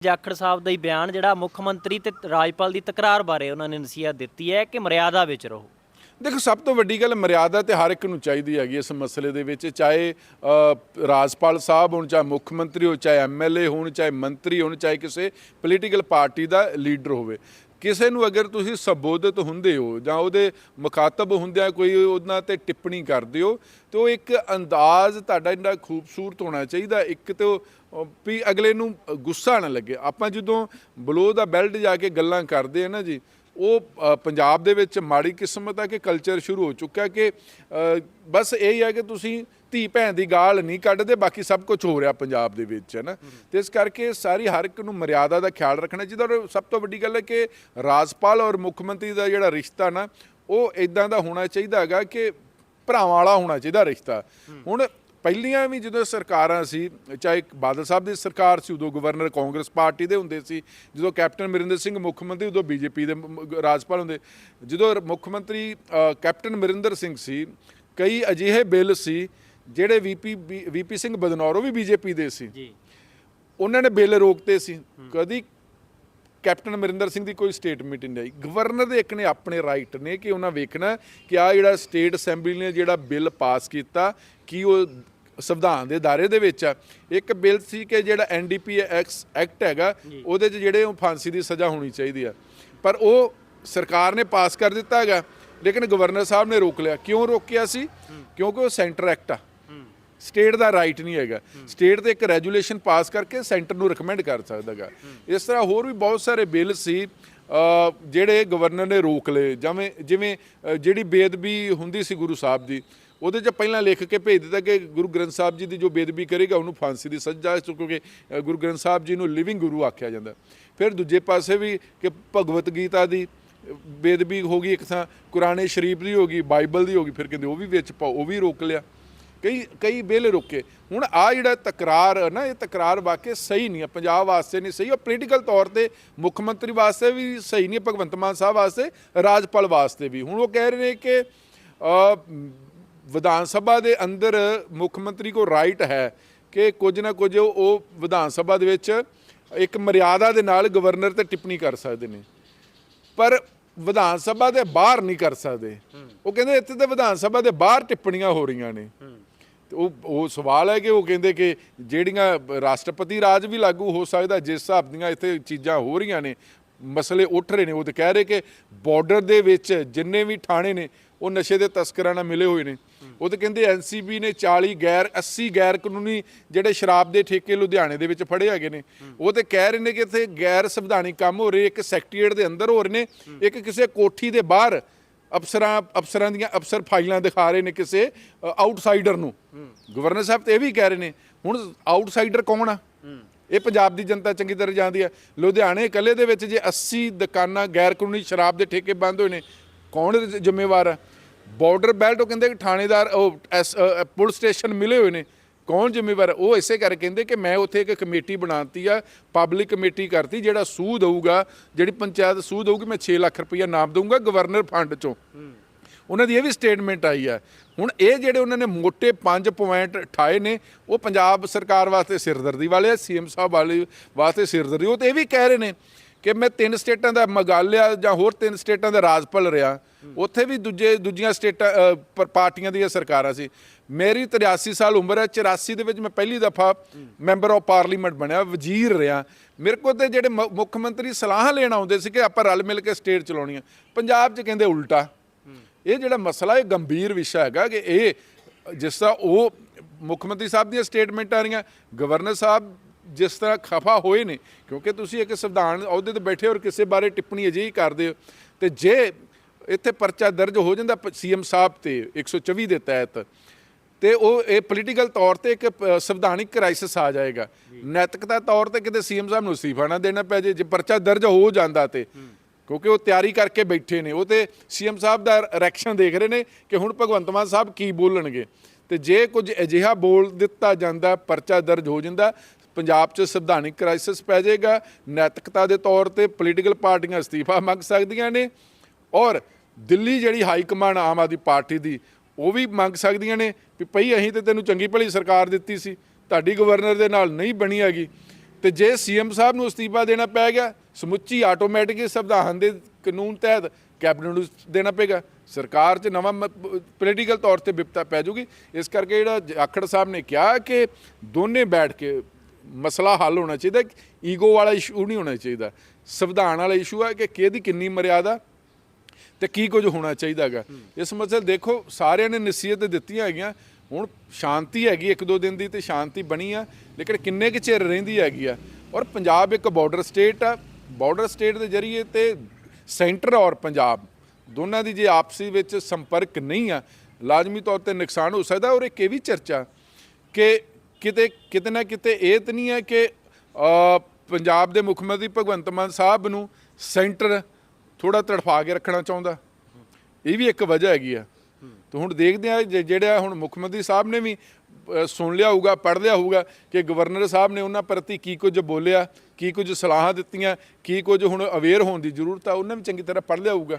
ਜਾਖੜ ਸਾਹਿਬ ਦਾ ਹੀ ਬਿਆਨ ਜਿਹੜਾ ਮੁੱਖ ਮੰਤਰੀ ਤੇ ਰਾਜਪਾਲ ਦੀ ਤਕਰਾਰ ਬਾਰੇ ਉਹਨਾਂ ਨੇ ਨਸੀਹਤ ਦਿੱਤੀ ਹੈ ਕਿ ਮਰਿਆਦਾ ਵਿੱਚ ਰਹੋ। देखो सब तो वड्डी गल मर्यादा तो हर एक नूं चाहीदी हैगी इस मसले दे विच, चाहे राजपाल साहब होण, चाहे मुख मंत्री हो, चाहे MLA होण, चाहे मंत्री होण, चाहे किसी पोलीटिकल पार्टी का लीडर होवे। ਕਿਸੇ ਨੂੰ ਅਗਰ ਤੁਸੀਂ ਸੰਬੋਧਿਤ ਹੁੰਦੇ ਹੋ ਜਾਂ ਉਹਦੇ ਮੁਖਾਤਬ ਹੁੰਦਿਆਂ ਕੋਈ ਉਹਨਾਂ ਤੇ ਟਿੱਪਣੀ ਕਰਦੇ ਹੋ ਤਾਂ ਉਹ ਇੱਕ ਅੰਦਾਜ਼ ਤੁਹਾਡਾ ਇੰਨਾ ਖੂਬਸੂਰਤ ਹੋਣਾ ਚਾਹੀਦਾ। ਇੱਕ ਤਾਂ ਵੀ ਅਗਲੇ ਨੂੰ ਗੁੱਸਾ ਨਾ ਲੱਗੇ। ਆਪਾਂ ਜਦੋਂ ਬਲੋ ਦਾ ਬੈਲਟ ਜਾ ਕੇ ਗੱਲਾਂ ਕਰਦੇ ਆ ਨਾ ਜੀ, ਉਹ ਪੰਜਾਬ ਦੇ ਵਿੱਚ ਮਾੜੀ ਕਿਸਮਤ ਹੈ ਕਿ ਕਲਚਰ ਸ਼ੁਰੂ ਹੋ ਚੁੱਕਾ ਕਿ ਬਸ ਇਹ ਹੈ ਕਿ ਤੁਸੀਂ ਧੀ ਭੈਣ ਦੀ ਗਾਲ ਨਹੀਂ ਕੱਢਦੇ, ਬਾਕੀ ਸਭ ਕੁਝ ਹੋ ਰਿਹਾ ਪੰਜਾਬ ਦੇ ਵਿੱਚ, ਹੈ ਨਾ। ਤੇ ਇਸ ਕਰਕੇ ਸਾਰੀ ਹਰ ਇੱਕ ਨੂੰ ਮਰਿਆਦਾ ਦਾ ਖਿਆਲ ਰੱਖਣਾ ਚਾਹੀਦਾ। ਔਰ ਸਭ ਤੋਂ ਵੱਡੀ ਗੱਲ ਹੈ ਕਿ ਰਾਜਪਾਲ ਔਰ ਮੁੱਖ ਮੰਤਰੀ ਦਾ ਜਿਹੜਾ ਰਿਸ਼ਤਾ ਨਾ ਉਹ ਇੱਦਾਂ ਦਾ ਹੋਣਾ ਚਾਹੀਦਾ ਹੈਗਾ ਕਿ ਭਰਾਵਾਂ ਵਾਲਾ ਹੋਣਾ ਚਾਹੀਦਾ ਰਿਸ਼ਤਾ। ਹੁਣ ਪਹਿਲੀਆਂ ਵੀ ਜਦੋਂ ਸਰਕਾਰਾਂ ਸੀ, ਚਾਹੇ ਬਾਦਲ ਸਾਹਿਬ ਦੀ ਸਰਕਾਰ ਸੀ ਉਦੋਂ ਗਵਰਨਰ ਕਾਂਗਰਸ ਪਾਰਟੀ ਦੇ ਹੁੰਦੇ ਸੀ, ਜਦੋਂ ਕੈਪਟਨ ਅਮਰਿੰਦਰ ਸਿੰਘ ਮੁੱਖ ਮੰਤਰੀ ਉਦੋਂ BJP ਦੇ ਰਾਜਪਾਲ ਹੁੰਦੇ, ਜਦੋਂ ਮੁੱਖ ਮੰਤਰੀ ਕੈਪਟਨ ਅਮਰਿੰਦਰ ਸਿੰਘ ਸੀ, ਕਈ ਅਜਿਹੇ ਬਿੱਲ ਸੀ ਜਿਹੜੇ VP ਸਿੰਘ ਬਦਨੌਰ ਉਹ ਵੀ BJP ਦੇ ਸੀ, ਉਹਨਾਂ ਨੇ ਬਿੱਲ ਰੋਕਤੇ ਸੀ। ਕਦੀ ਕੈਪਟਨ ਅਮਰਿੰਦਰ ਸਿੰਘ ਦੀ ਕੋਈ ਸਟੇਟਮੈਂਟ ਨਹੀਂ ਆਈ। ਗਵਰਨਰ ਦੇ ਇੱਕ ਨੇ ਆਪਣੇ ਰਾਈਟ ਨੇ ਕਿ ਉਹਨਾਂ ਵੇਖਣਾ ਕਿ ਆਹ ਜਿਹੜਾ ਸਟੇਟ ਅਸੈਂਬਲੀ ਨੇ ਜਿਹੜਾ ਬਿੱਲ ਪਾਸ ਕੀਤਾ ਕੀ ਉਹ ਸੰਵਿਧਾਨ ਦੇ ਦਾਇਰੇ ਦੇ ਵਿੱਚ ਆ। ਇੱਕ ਬਿੱਲ ਸੀ ਕਿ ਜਿਹੜਾ NDPS ਐਕਟ ਹੈਗਾ ਉਹਦੇ 'ਚ ਜਿਹੜੇ ਉਹ ਫਾਂਸੀ ਦੀ ਸਜ਼ਾ ਹੋਣੀ ਚਾਹੀਦੀ ਆ, ਪਰ ਉਹ ਸਰਕਾਰ ਨੇ ਪਾਸ ਕਰ ਦਿੱਤਾ ਹੈਗਾ, ਲੇਕਿਨ ਗਵਰਨਰ ਸਾਹਿਬ ਨੇ ਰੋਕ ਲਿਆ। ਕਿਉਂ ਰੋਕਿਆ ਸੀ? ਕਿਉਂਕਿ ਉਹ ਸੈਂਟਰ ਐਕਟ ਆ, ਸਟੇਟ ਦਾ ਰਾਈਟ ਨਹੀਂ ਹੈਗਾ। ਸਟੇਟ ਤੇ ਇੱਕ ਰੈਜੂਲੇਸ਼ਨ ਪਾਸ ਕਰਕੇ ਸੈਂਟਰ ਨੂੰ ਰਿਕਮੈਂਡ ਕਰ ਸਕਦਾ ਹੈਗਾ। ਇਸ ਤਰ੍ਹਾਂ ਹੋਰ ਵੀ ਬਹੁਤ ਸਾਰੇ ਬਿੱਲ ਸੀ ਜਿਹੜੇ ਗਵਰਨਰ ਨੇ ਰੋਕ ਲਏ। ਜਿਵੇਂ ਜਿਹੜੀ ਬੇਅਦਬੀ ਹੁੰਦੀ ਸੀ ਗੁਰੂ ਸਾਹਿਬ ਦੀ, ਉਹਦੇ 'ਚ ਪਹਿਲਾਂ ਲਿਖ ਕੇ ਭੇਜ ਦਿੱਤਾ ਕਿ ਗੁਰੂ ਗ੍ਰੰਥ ਸਾਹਿਬ ਜੀ ਦੀ ਜੋ ਬੇਅਦਬੀ ਕਰੇਗਾ ਉਹਨੂੰ ਫਾਂਸੀ ਦੀ ਸਜ਼ਾ, ਕਿਉਂਕਿ ਗੁਰੂ ਗ੍ਰੰਥ ਸਾਹਿਬ ਜੀ ਨੂੰ ਲਿਵਿੰਗ ਗੁਰੂ ਆਖਿਆ ਜਾਂਦਾ। ਫਿਰ ਦੂਜੇ ਪਾਸੇ ਵੀ ਕਿ ਭਗਵਤ ਗੀਤਾ ਦੀ ਬੇਅਦਬੀ ਹੋ ਗਈ, ਇੱਕ ਥਾਂ ਕੁਰਾਨ ਸ਼ਰੀਫ ਦੀ ਹੋ ਗਈ, ਬਾਈਬਲ ਦੀ ਹੋ ਗਈ, ਫਿਰ ਕਹਿੰਦੇ ਉਹ ਵੀ ਵਿੱਚ ਪਾਓ, ਉਹ ਵੀ ਰੋਕ ਲਿਆ। ਕਈ ਬਿੱਲ ਰੋਕੇ। ਹੁਣ ਆਹ ਜਿਹੜਾ ਤਕਰਾਰ ਨਾ, ਇਹ ਤਕਰਾਰ ਵਾਕਈ ਸਹੀ ਨਹੀਂ ਹੈ, ਪੰਜਾਬ ਵਾਸਤੇ ਨਹੀਂ ਸਹੀ, ਔਰ ਪੋਲੀਟੀਕਲ ਤੌਰ ਤੇ ਮੁੱਖ ਮੰਤਰੀ ਵਾਸਤੇ ਵੀ ਸਹੀ ਨਹੀਂ, ਭਗਵੰਤ ਮਾਨ ਸਾਹਿਬ ਵਾਸਤੇ, ਰਾਜਪਾਲ ਵਾਸਤੇ ਵੀ। ਹੁਣ ਉਹ ਕਹਿ ਰਹੇ ਨੇ ਕਿ ਵਿਧਾਨ ਸਭਾ ਦੇ ਅੰਦਰ ਮੁੱਖ ਮੰਤਰੀ ਕੋਲ ਰਾਈਟ ਹੈ ਕਿ ਕੁਝ ਨਾ ਕੁਝ ਉਹ ਵਿਧਾਨ ਸਭਾ ਦੇ ਵਿੱਚ ਇੱਕ ਮਰਿਆਦਾ ਦੇ ਨਾਲ ਗਵਰਨਰ ਤੇ ਟਿੱਪਣੀ ਕਰ ਸਕਦੇ ਨੇ, ਪਰ ਵਿਧਾਨ ਸਭਾ ਦੇ ਬਾਹਰ ਨਹੀਂ ਕਰ ਸਕਦੇ। ਉਹ ਕਹਿੰਦੇ ਇੱਥੇ ਤਾਂ ਵਿਧਾਨ ਸਭਾ ਦੇ ਬਾਹਰ ਟਿੱਪਣੀਆਂ ਹੋ ਰਹੀਆਂ ਨੇ। ਉਹ ਸਵਾਲ ਹੈ ਕਿ ਉਹ ਕਹਿੰਦੇ ਕਿ ਜਿਹੜੀਆਂ ਰਾਸ਼ਟਰਪਤੀ ਰਾਜ ਵੀ ਲਾਗੂ ਹੋ ਸਕਦਾ, ਜਿਸ ਹਿਸਾਬ ਦੀਆਂ ਇੱਥੇ ਚੀਜ਼ਾਂ ਹੋ ਰਹੀਆਂ ਨੇ, ਮਸਲੇ ਉੱਠ ਰਹੇ ਨੇ। ਉਹ ਤਾਂ ਕਹਿ ਰਹੇ ਕਿ ਬਾਰਡਰ ਦੇ ਵਿੱਚ ਜਿੰਨੇ ਵੀ ਥਾਣੇ ਨੇ ਉਹ ਨਸ਼ੇ ਦੇ ਤਸਕਰਾਂ ਨਾਲ ਮਿਲੇ ਹੋਏ ਨੇ। ਉਹ ਤਾਂ ਕਹਿੰਦੇ NCB ਨੇ 80 ਗੈਰ ਕਾਨੂੰਨੀ ਜਿਹੜੇ ਸ਼ਰਾਬ ਦੇ ਠੇਕੇ ਲੁਧਿਆਣੇ ਦੇ ਵਿੱਚ ਫੜੇ ਹੈਗੇ ਨੇ। ਉਹ ਤਾਂ ਕਹਿ ਰਹੇ ਨੇ ਕਿ ਇੱਥੇ ਗੈਰ ਸੰਵਿਧਾਨਿਕ ਕੰਮ ਹੋ ਰਹੇ, ਇੱਕ ਸੈਕਟਰੀਏਟ ਦੇ ਅੰਦਰ ਹੋ ਰਹੇ ਨੇ, ਇੱਕ ਕਿਸੇ ਕੋਠੀ ਦੇ ਬਾਹਰ ਅਫਸਰਾਂ ਦੀਆਂ ਅਫਸਰ ਫਾਈਲਾਂ ਦਿਖਾ ਰਹੇ ਨੇ ਕਿਸੇ ਆਊਟਸਾਈਡਰ ਨੂੰ। ਗਵਰਨਰ ਸਾਹਿਬ ਤੇ ਇਹ ਵੀ ਕਹਿ ਰਹੇ ਨੇ। ਹੁਣ ਆਊਟਸਾਈਡਰ ਕੌਣ ਆ? ਇਹ ਪੰਜਾਬ ਦੀ ਜਨਤਾ ਚੰਗੀ ਤਰ੍ਹਾਂ ਜਾਣਦੀ ਆ। ਲੁਧਿਆਣੇ ਇਕੱਲੇ ਦੇ ਵਿੱਚ ਜੇ 80 ਦੁਕਾਨਾਂ ਗੈਰ ਕਾਨੂੰਨੀ ਸ਼ਰਾਬ ਦੇ ਠੇਕੇ ਬੰਦ ਹੋਏ ਨੇ, ਕੌਣ ਜ਼ਿੰਮੇਵਾਰ ਆ? ਬਾਰਡਰ ਬੈਲਟ ਉਹ ਕਹਿੰਦੇ ਕਿ ਥਾਣੇਦਾਰ ਉਹ ਪੁਲਿਸ ਸਟੇਸ਼ਨ ਮਿਲੇ ਹੋਏ ਨੇ, ਕੌਣ ਜ਼ਿੰਮੇਵਾਰ? ਉਹ ਇਸੇ ਕਰਕੇ ਕਹਿੰਦੇ ਕਿ ਮੈਂ ਉੱਥੇ ਇੱਕ ਕਮੇਟੀ ਬਣਾਤੀ ਆ, ਪਬਲਿਕ ਕਮੇਟੀ ਕਰਤੀ, ਜਿਹੜਾ ਸੂਦ ਹੋਊਗਾ, ਜਿਹੜੀ ਪੰਚਾਇਤ ਸੂਦ ਹੋਊਗੀ, ਮੈਂ 6 ਲੱਖ ਰੁਪਈਆ ਨਾਮ ਦਊਂਗਾ ਗਵਰਨਰ ਫੰਡ 'ਚੋਂ। ਉਹਨਾਂ ਦੀ ਇਹ ਵੀ ਸਟੇਟਮੈਂਟ ਆਈ ਆ। ਹੁਣ ਇਹ ਜਿਹੜੇ ਉਹਨਾਂ ਨੇ ਮੋਟੇ 5 ਪੁਆਇੰਟ ਉਠਾਏ ਨੇ, ਉਹ ਪੰਜਾਬ ਸਰਕਾਰ ਵਾਸਤੇ ਸਿਰਦਰਦੀ ਵਾਲੇ ਆ, CM ਸਾਹਿਬ ਵਾਲੇ ਵਾਸਤੇ ਸਿਰਦਰਦੀ। ਉਹ ਤਾਂ ਇਹ ਵੀ ਕਹਿ ਰਹੇ ਨੇ ਕਿ ਮੈਂ 3 ਸਟੇਟਾਂ ਦਾ ਮੇਘਾਲਿਆ ਜਾਂ ਹੋਰ 3 ਸਟੇਟਾਂ ਦਾ ਰਾਜਪਾਲ ਰਿਹਾ, ਉੱਥੇ ਵੀ ਦੂਜੀਆਂ ਸਟੇਟਾਂ ਪਾਰਟੀਆਂ ਦੀਆਂ ਸਰਕਾਰਾਂ ਸੀ। ਮੇਰੀ 83 ਸਾਲ ਉਮਰ ਹੈ, 84 ਦੇ ਵਿੱਚ ਮੈਂ ਪਹਿਲੀ ਦਫਾ ਮੈਂਬਰ ਆਫ ਪਾਰਲੀਮੈਂਟ ਬਣਿਆ, ਵਜ਼ੀਰ ਰਿਹਾ। ਮੇਰੇ ਕੋਲ ਤੇ ਜਿਹੜੇ ਮੁੱਖ ਮੰਤਰੀ ਸਲਾਹਾਂ ਲੈਣ ਆਉਂਦੇ ਸੀ ਕਿ ਆਪਾਂ ਰਲ ਮਿਲ ਕੇ ਸਟੇਟ ਚਲਾਉਣੀ। ਪੰਜਾਬ 'ਚ ਕਹਿੰਦੇ ਉਲਟਾ। ਇਹ ਜਿਹੜਾ ਮਸਲਾ ਇਹ ਗੰਭੀਰ ਵਿਸ਼ਾ ਹੈਗਾ ਕਿ ਇਹ ਜਿਸ ਤਰ੍ਹਾਂ ਉਹ ਮੁੱਖ ਮੰਤਰੀ ਸਾਹਿਬ ਦੀਆਂ ਸਟੇਟਮੈਂਟਾਂ ਆ ਰਹੀਆਂ, ਗਵਰਨਰ ਸਾਹਿਬ ਜਿਸ ਤਰ੍ਹਾਂ ਖਫਾ ਹੋਏ ਨੇ, ਕਿਉਂਕਿ ਤੁਸੀਂ ਇੱਕ ਸੰਵਿਧਾਨ ਅਹੁਦੇ 'ਤੇ ਬੈਠੇ ਔਰ ਕਿਸੇ ਬਾਰੇ ਟਿੱਪਣੀ ਅਜਿਹੀ ਕਰਦੇ ਹੋ, ਤੇ ਜੇ ਇੱਥੇ ਪਰਚਾ ਦਰਜ ਹੋ ਜਾਂਦਾ CM ਸਾਹਿਬ ਤੇ 124 ਦੇ ਤਹਿਤ, ਤੇ ਉਹ ਇਹ ਪੋਲੀਟੀਕਲ ਤੌਰ ਤੇ ਇੱਕ ਸੰਵਿਧਾਨਿਕ ਕ੍ਰਾਈਸਿਸ ਆ ਜਾਏਗਾ। ਨੈਤਿਕਤਾ ਤੌਰ ਤੇ ਕਿਤੇ CM ਸਾਹਿਬ ਨੂੰ ਅਸਤੀਫਾ ਨਾ ਦੇਣਾ ਪੈ ਜੇ ਪਰਚਾ ਦਰਜ ਹੋ ਜਾਂਦਾ, ਤੇ ਕਿਉਂਕਿ ਉਹ ਤਿਆਰੀ ਕਰਕੇ ਬੈਠੇ ਨੇ, ਉਹ ਤੇ CM ਸਾਹਿਬ ਦਾ ਰਿਐਕਸ਼ਨ ਦੇਖ ਰਹੇ ਨੇ ਕਿ ਹੁਣ ਭਗਵੰਤ ਮਾਨ ਸਾਹਿਬ ਕੀ ਬੋਲਣਗੇ। ਤੇ ਜੇ ਕੁਝ ਅਜਿਹਾ ਬੋਲ ਦਿੱਤਾ ਜਾਂਦਾ, ਪਰਚਾ ਦਰਜ ਹੋ ਜਾਂਦਾ, ਪੰਜਾਬ 'ਚ ਸੰਵਿਧਾਨਿਕ ਕ੍ਰਾਈਸਿਸ ਪੈ ਜਾਏਗਾ। ਨੈਤਿਕਤਾ ਦੇ ਤੌਰ ਤੇ ਪੋਲੀਟੀਕਲ ਪਾਰਟੀਆਂ ਅਸਤੀਫਾ ਮੰਗ ਸਕਦੀਆਂ ਨੇ, ਔਰ ਦਿੱਲੀ ਜਿਹੜੀ high command Aam Aadmi party ਦੀ ਉਹ ਵੀ ਮੰਗ ਸਕਦੀਆਂ ਨੇ ਵੀ ਭਈ ਅਸੀਂ ਤੇ ਤੈਨੂੰ ਚੰਗੀ ਭਲੀ ਸਰਕਾਰ ਦਿੱਤੀ ਸੀ, ਤੁਹਾਡੀ ਗਵਰਨਰ ਦੇ ਨਾਲ ਨਹੀਂ ਬਣੀ ਹੈਗੀ। ਤੇ ਜੇ ਸੀਐਮ ਸਾਹਿਬ ਨੂੰ ਅਸਤੀਫਾ ਦੇਣਾ ਪੈ ਗਿਆ, ਸਮੁੱਚੀ ਆਟੋਮੈਟਿਕ ਸੰਵਿਧਾਨ ਦੇ ਕਾਨੂੰਨ ਤਹਿਤ ਕੈਬਨਿਟ ਨੂੰ ਦੇਣਾ ਪਏਗਾ। ਸਰਕਾਰ 'ਚ ਨਵਾਂ ਪੋਲੀਟੀਕਲ ਤੌਰ ਤੇ ਵਿਪਤਾ ਪੈ ਜੂਗੀ। ਇਸ ਕਰਕੇ ਜਿਹੜਾ ਜਾਖੜ ਸਾਹਿਬ ਨੇ ਕਿਹਾ ਕਿ ਦੋਨੇ ਬੈਠ ਕੇ ਮਸਲਾ ਹੱਲ ਹੋਣਾ ਚਾਹੀਦਾ, ਈਗੋ ਵਾਲਾ ਇਸ਼ੂ ਨਹੀਂ ਹੋਣਾ ਚਾਹੀਦਾ, ਸੰਵਿਧਾਨ ਵਾਲਾ ਇਸ਼ੂ ਹੈ ਕਿ ਕਿਹਦੀ ਕਿੰਨੀ ਮਰਿਆਦਾ ਤੇ ਕੀ ਕੁਝ ਹੋਣਾ ਚਾਹੀਦਾ ਹੈਗਾ। ਇਸ ਮਸਲੇ ਦੇਖੋ ਸਾਰਿਆਂ ਨੇ ਨਸੀਹਤ ਦਿੱਤੀਆਂ ਹੈਗੀਆਂ, ਹੁਣ ਸ਼ਾਂਤੀ ਹੈਗੀ 1-2 ਦਿਨ ਦੀ ਤੇ ਸ਼ਾਂਤੀ ਬਣੀ ਆ, ਲੇਕਿਨ ਕਿੰਨੇ ਕੁ ਚਿਰ ਰਹਿੰਦੀ ਹੈਗੀ ਆ। ਔਰ ਪੰਜਾਬ ਇੱਕ ਬਾਰਡਰ ਸਟੇਟ ਆ, ਬਾਰਡਰ ਸਟੇਟ ਦੇ ਜ਼ਰੀਏ ਤੇ ਸੈਂਟਰ ਔਰ ਪੰਜਾਬ ਦੋਨਾਂ ਦੀ ਜੇ ਆਪਸੀ ਵਿੱਚ ਸੰਪਰਕ ਨਹੀਂ ਆ, ਲਾਜ਼ਮੀ ਤੌਰ ਤੇ ਨੁਕਸਾਨ ਹੋ ਸਕਦਾ। ਔਰ ਇੱਕ ਇਹ ਵੀ ਚਰਚਾ ਕਿ ਕਿਤੇ ਨਾ ਕਿਤੇ ਇਹ ਤਾਂ ਨਹੀਂ ਹੈ ਕਿ ਪੰਜਾਬ ਦੇ ਮੁੱਖ ਮੰਤਰੀ ਭਗਵੰਤ ਮਾਨ ਸਾਹਿਬ ਨੂੰ ਸੈਂਟਰ ਥੋੜਾ ਤੜਫਾ ਕੇ ਰੱਖਣਾ ਚਾਹੁੰਦਾ, ਇਹ ਵੀ ਇੱਕ ਵਜ੍ਹਾ ਹੈਗੀ ਆ। ਤੇ ਹੁਣ ਦੇਖਦੇ ਆ ਜਿਹੜਾ ਹੁਣ ਮੁੱਖ ਮੰਤਰੀ ਸਾਹਿਬ ਨੇ ਵੀ ਸੁਣ ਲਿਆ ਹੋਊਗਾ, ਪੜ੍ਹ ਲਿਆ ਹੋਊਗਾ ਕਿ ਗਵਰਨਰ ਸਾਹਿਬ ਨੇ ਉਹਨਾਂ ਪ੍ਰਤੀ ਕੀ ਕੁਝ ਬੋਲਿਆ, ਕੀ ਕੁਝ ਸਲਾਹਾਂ ਦਿੱਤੀਆਂ, ਕੀ ਕੁਝ ਹੁਣ ਅਵੇਅਰ ਹੋਣ ਦੀ ਜ਼ਰੂਰਤ ਆ, ਉਹਨਾਂ ਵੀ ਚੰਗੀ ਤਰ੍ਹਾਂ ਪੜ੍ਹ ਲਿਆ ਹੋਊਗਾ।